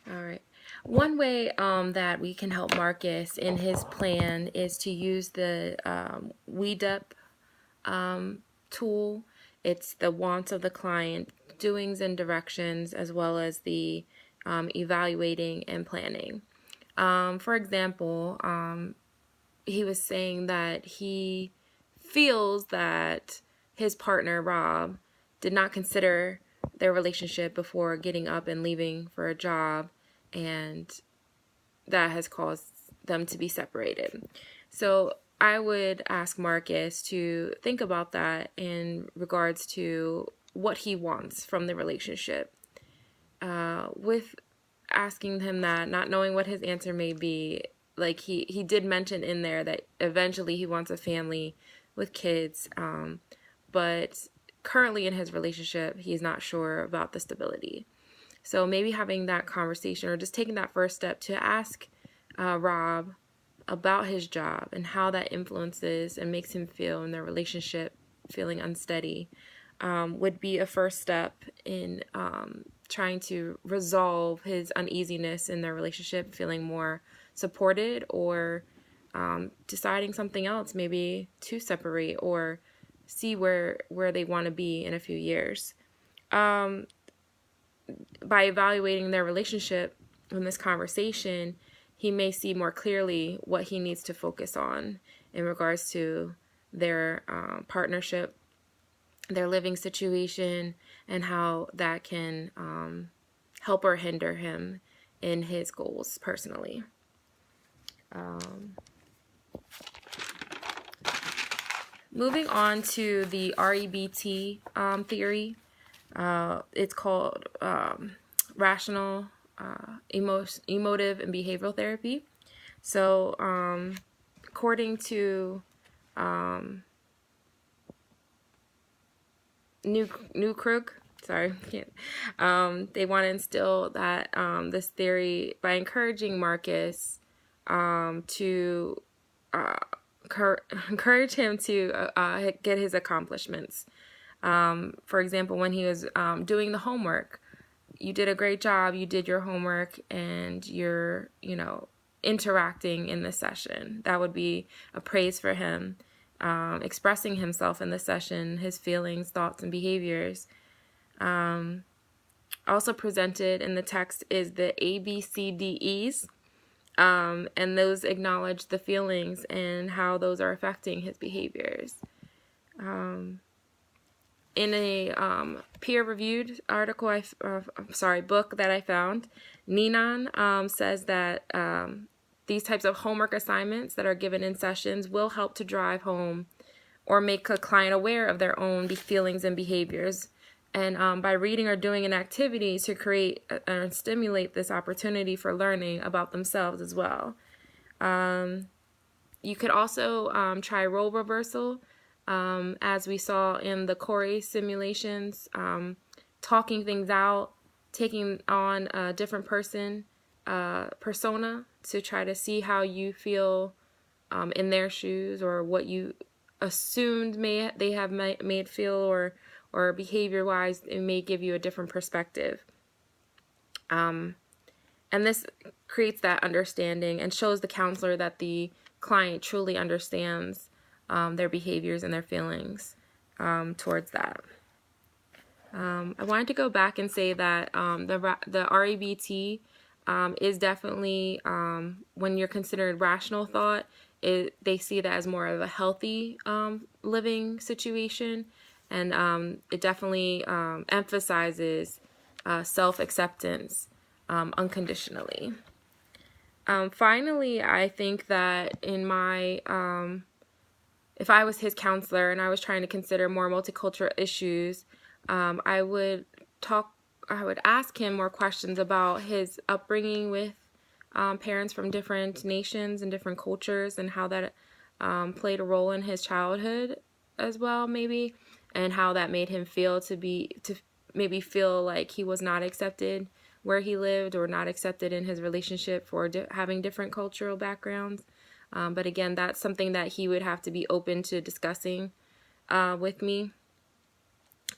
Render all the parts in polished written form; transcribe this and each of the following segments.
All right. One way that we can help Marcus in his plan is to use the rebt tool. It's the wants of the client, doings and directions, as well as the evaluating and planning. For example, he was saying that he feels that his partner, Rob, did not consider their relationship before getting up and leaving for a job, and that has caused them to be separated. So I would ask Marcus to think about that in regards to what he wants from the relationship. With asking him that, not knowing what his answer may be, like he did mention in there that eventually he wants a family with kids, but currently in his relationship, he's not sure about the stability. So maybe having that conversation or just taking that first step to ask Rob about his job and how that influences and makes him feel in their relationship, feeling unsteady, would be a first step in trying to resolve his uneasiness in their relationship, feeling more supported, or deciding something else, maybe to separate or see where they want to be in a few years. By evaluating their relationship in this conversation, he may see more clearly what he needs to focus on in regards to their partnership, their living situation, and how that can help or hinder him in his goals personally. Moving on to the REBT theory, it's called rational emotive and behavioral therapy. So according to New Krug, sorry, they want to instill that this theory by encouraging Marcus to encourage him to get his accomplishments. For example, when he was doing the homework, you did a great job, you did your homework, and you're, interacting in the session. That would be a praise for him, expressing himself in the session, his feelings, thoughts, and behaviors. Also presented in the text is the ABCDEs, and those acknowledge the feelings and how those are affecting his behaviors. In a peer-reviewed article, book that I found, Ninan says that these types of homework assignments that are given in sessions will help to drive home or make a client aware of their own feelings and behaviors. And by reading or doing an activity to create and stimulate this opportunity for learning about themselves as well. You could also try role reversal, as we saw in the Corey simulations, talking things out, taking on a different persona to try to see how you feel in their shoes, or what you assumed they have made feel, or behavior-wise, it may give you a different perspective. And this creates that understanding and shows the counselor that the client truly understands their behaviors and their feelings towards that. I wanted to go back and say that the REBT is definitely, when you're considered rational thought, they see that as more of a healthy living situation, and it definitely emphasizes self-acceptance unconditionally. Finally, I think that in my if I was his counselor and I was trying to consider more multicultural issues, I would ask him more questions about his upbringing with parents from different nations and different cultures, and how that played a role in his childhood as well, maybe, and how that made him feel to maybe feel like he was not accepted where he lived, or not accepted in his relationship for having different cultural backgrounds. But again, that's something that he would have to be open to discussing with me.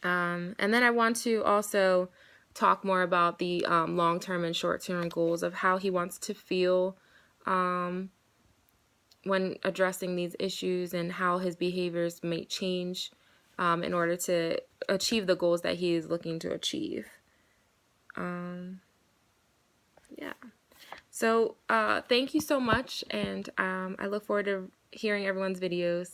And then I want to also talk more about the long-term and short-term goals of how he wants to feel when addressing these issues, and how his behaviors may change in order to achieve the goals that he is looking to achieve. Yeah. So thank you so much, and I look forward to hearing everyone's videos.